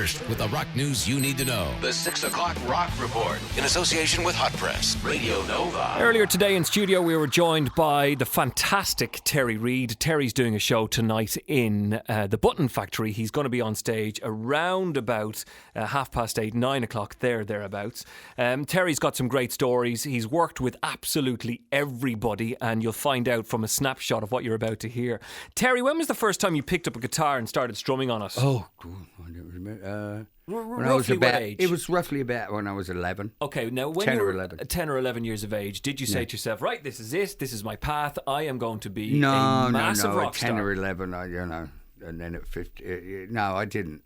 first with the rock news you need to know. The 6 o'clock Rock Report in association with Hot Press, Radio Nova. Earlier today in studio, we were joined by the fantastic Reid. Terry's doing a show tonight in the Button Factory. He's going to be on stage around about 8:30, 9 o'clock, thereabouts. Terry's got some great stories. He's worked with absolutely everybody, and you'll find out from a snapshot of what you're about to hear. Terry, when was the first time you picked up a guitar and started strumming on it? Oh, I don't remember. When I was about, what age? It was roughly about when I was 11. Okay, now when 10 you or were 11. 10 or 11 years of age, did you say to yourself, right, this is it, this is my path, I am going to be a massive rock star? At 10 or 11, and then at 50, no, I didn't.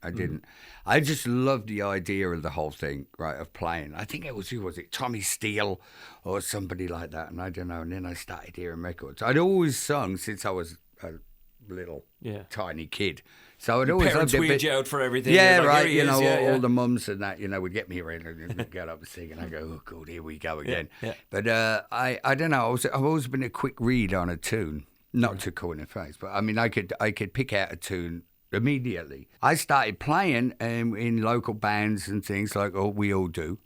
I just loved the idea of the whole thing, right, of playing. I think it was, who was it, Tommy Steele or somebody like that, and I don't know, and then I started hearing records. I'd always sung since I was a little tiny kid. So I'd always parents weed you out for everything. Yeah, like, right. All the mums and that, would get me around and get up and sing, and I go, oh God, here we go again. Yeah. But I don't know. I've always been a quick read on a tune, not to call in the face, but I mean, I could pick out a tune immediately. I started playing in local bands and things like we all do.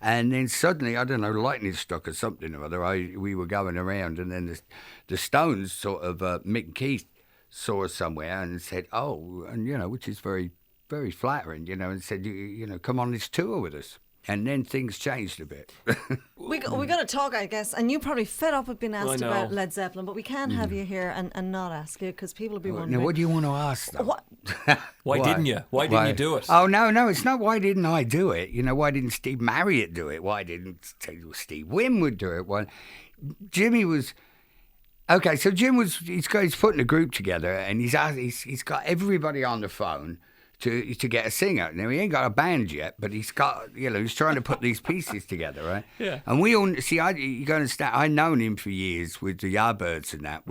And then suddenly, I don't know, lightning struck or something or other. We were going around, and then the Stones sort of, Mick and Keith, saw us somewhere and said, which is very, very flattering, and said, come on this tour with us. And then things changed a bit. We're going to talk, I guess, and you're probably fed up with being asked about Led Zeppelin, but we can't have you here and not ask you, because people will be wondering. Now, what do you want to ask, though? Why didn't you? Why didn't you do it? Oh, no, it's not why didn't I do it. Why didn't Steve Marriott do it? Why didn't Steve Winwood do it? Why Jimmy was... Okay, so Jim he's putting a group together, and he's got everybody on the phone to get a singer. Now, he ain't got a band yet, but he's got, he's trying to put these pieces together, right? Yeah. And we all, see, you got to understand, I'd known him for years with the Yardbirds and that,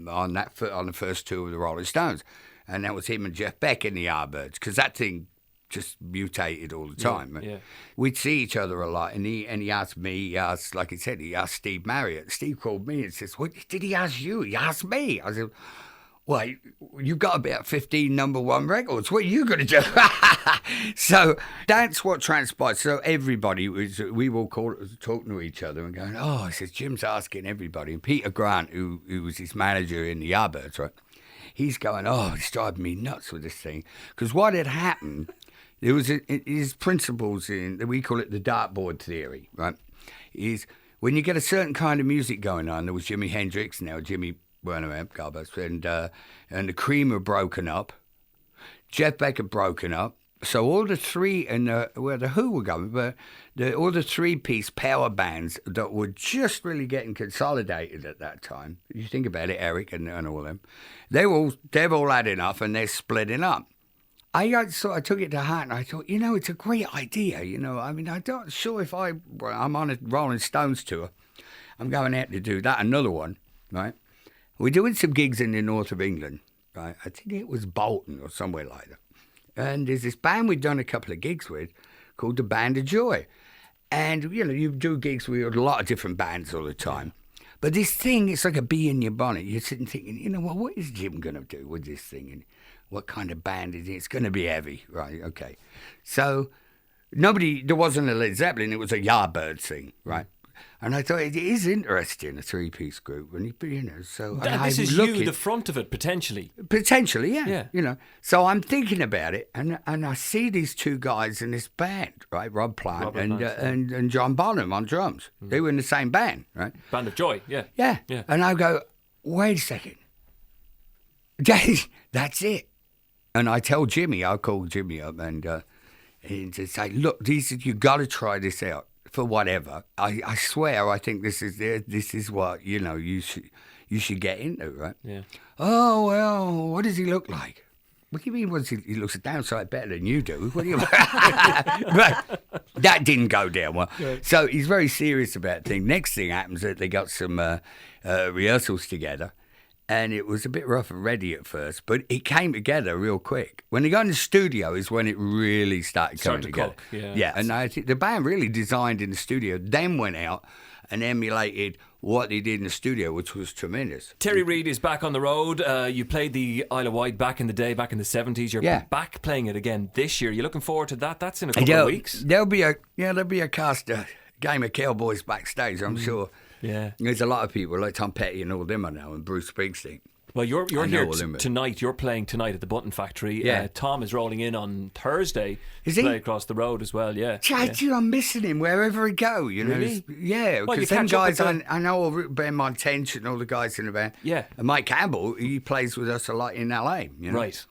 on the first tour of the Rolling Stones. And that was him and Jeff Beck in the Yardbirds, because that thing just mutated all the time. Yeah. We'd see each other a lot, and he asked me, like he said, he asked Steve Marriott. Steve called me and says, what did he ask you? He asked me. I said, well, you've got about 15 number one records. What are you going to do? So that's what transpired. So everybody we were talking to each other and going, I said, Jim's asking everybody. And Peter Grant, who was his manager in the Yardbirds, right? He's going, it's driving me nuts with this thing. Because what had happened... There was his principles we call it the dartboard theory, right? Is when you get a certain kind of music going on. There was Jimi Hendrix, now Jimmy Werner, and the Cream were broken up. Jeff Beck had broken up. So all the three, and the Who were going, but all the three-piece power bands that were just really getting consolidated at that time. You think about it, Eric and all them, they've all had enough, and they're splitting up. I took it to heart, and I thought, it's a great idea. I mean, I'm not sure if I'm on a Rolling Stones tour. I'm going out to do that, another one, right? We're doing some gigs in the north of England, right? I think it was Bolton or somewhere like that. And there's this band we'd done a couple of gigs with called the Band of Joy. And, you do gigs with a lot of different bands all the time. But this thing, it's like a bee in your bonnet. You're sitting thinking, what is Jim going to do with this thing? And what kind of band is it? It's going to be heavy, right? Okay. So there wasn't a Led Zeppelin, it was a Yardbirds thing, right? And I thought, it is interesting, a three-piece group. And, so... This is you, the front of it, potentially. Potentially, yeah. So I'm thinking about it, and I see these two guys in this band, right? Rob Plant and John Bonham on drums. They were in the same band, right? Band of Joy, yeah. Yeah. And I go, wait a second. That's it. And I tell Jimmy, I'll call Jimmy up and to say, look, you got to try this out for whatever. I swear, I think this is what you should get into, right? Yeah. Oh well, what does he look like? What do you mean? He looks a downside better than you do. What do you? But that didn't go down well. Yeah. So he's very serious about things. Next thing happens that they got some rehearsals together. And it was a bit rough and ready at first, but it came together real quick. When they got in the studio is when it really started coming together. Cook, yeah, and I think the band really designed in the studio, then went out and emulated what he did in the studio, which was tremendous. Terry Reid is back on the road. You played the Isle of Wight back in the day, back in the 70s. You're back playing it again this year. You're looking forward to that? That's in a couple of weeks. There'll be a cast, a game of cowboys backstage, I'm sure. Yeah. There's a lot of people like Tom Petty and all them are now, and Bruce Springsteen. Well, you're here tonight. You're playing tonight at the Button Factory. Yeah. Tom is rolling in on Thursday. Is to he? play across the road as well, yeah. I'm missing him wherever he go, you know. Really? Yeah, Well, because you them catch up guys, with I know all Ben Montench and all the guys in the band. Yeah. And Mike Campbell, he plays with us a lot in LA, you know. Right.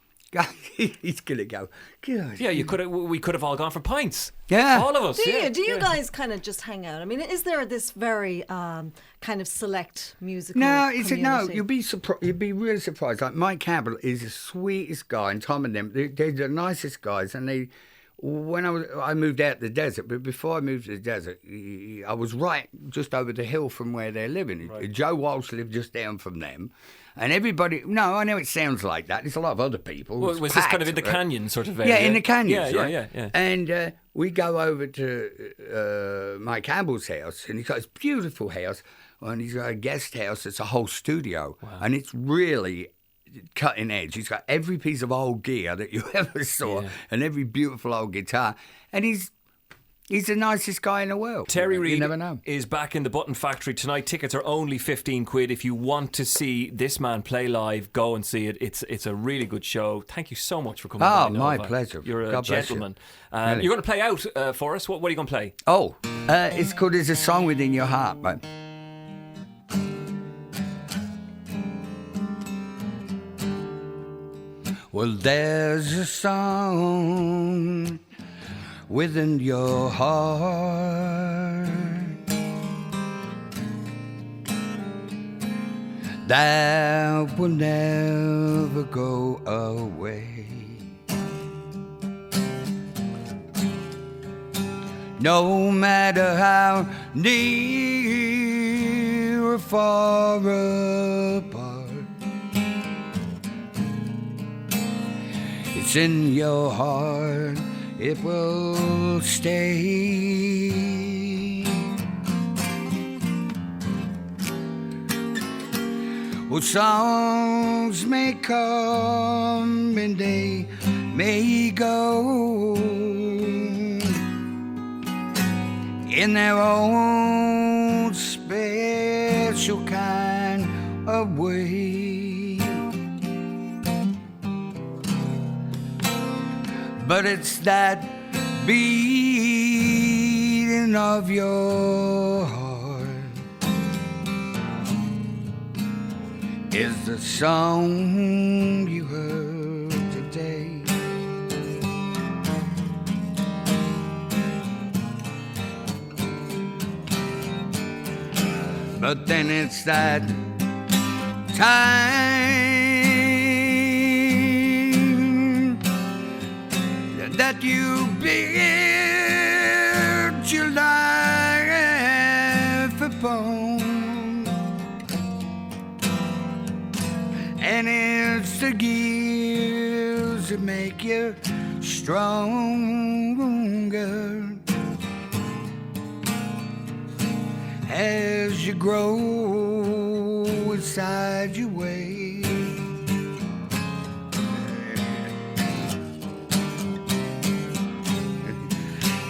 He's going to go, God. Yeah, we could have all gone for pints. Yeah. All of us. Do you guys kind of just hang out? I mean, is there this very kind of select musical community? No, you'll be surprised. You'll be really surprised. Like Mike Campbell is the sweetest guy, and Tom and them, they're the nicest guys. And when I moved out to the desert, but before I moved to the desert, I was right just over the hill from where they're living. Right. Joe Walsh lived just down from them. And everybody, I know it sounds like that. There's a lot of other people. Well, was this kind of in the canyon sort of area? Yeah, in the canyons, right? Yeah. And we go over to Mike Campbell's house, and he's got this beautiful house, and he's got a guest house. It's a whole studio, and it's really cutting edge. He's got every piece of old gear that you ever saw, and every beautiful old guitar, and he's the nicest guy in the world. Terry Reid never know. is back in the Button Factory tonight. Tickets are only 15 quid. If you want to see this man play live, go and see it. It's a really good show. Thank you so much for coming by. My pleasure. You're a God bless gentleman. you. You're going to play out for us. What are you going to play? It's called There's a Song Within Your Heart, man. Well, there's a song within your heart that will never go away. No matter how near or far apart, it's in your heart. It will stay. Well, songs may come and they may go in their own special kind of way. But it's that beating of your heart is the song you heard today. But then it's that time that you build your life upon, and it's the gears that make you stronger as you grow inside your way.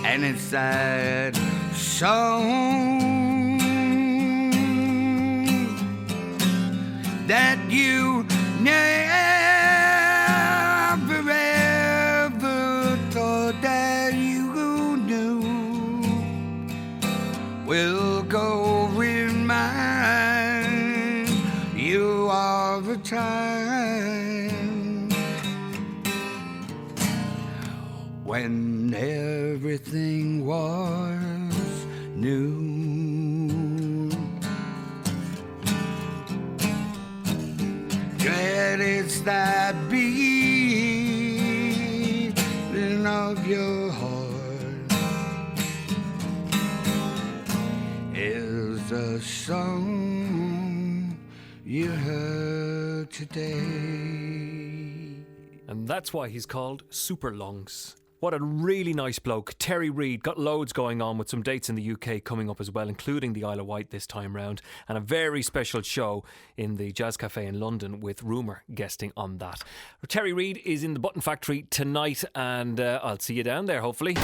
And it's that song that you never ever thought that you knew will go remind you of a time when everything was new. And it's that beating of your heart is the song you heard today. And that's why he's called Super Lungs. What a really nice bloke. Terry Reid, got loads going on with some dates in the UK coming up as well, including the Isle of Wight this time round, and a very special show in the Jazz Cafe in London with Rumour guesting on that. Terry Reid is in the Button Factory tonight, and I'll see you down there, hopefully.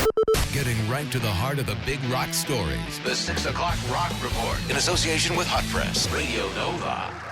Getting right to the heart of the big rock stories. The 6 o'clock Rock Report in association with Hot Press Radio Nova.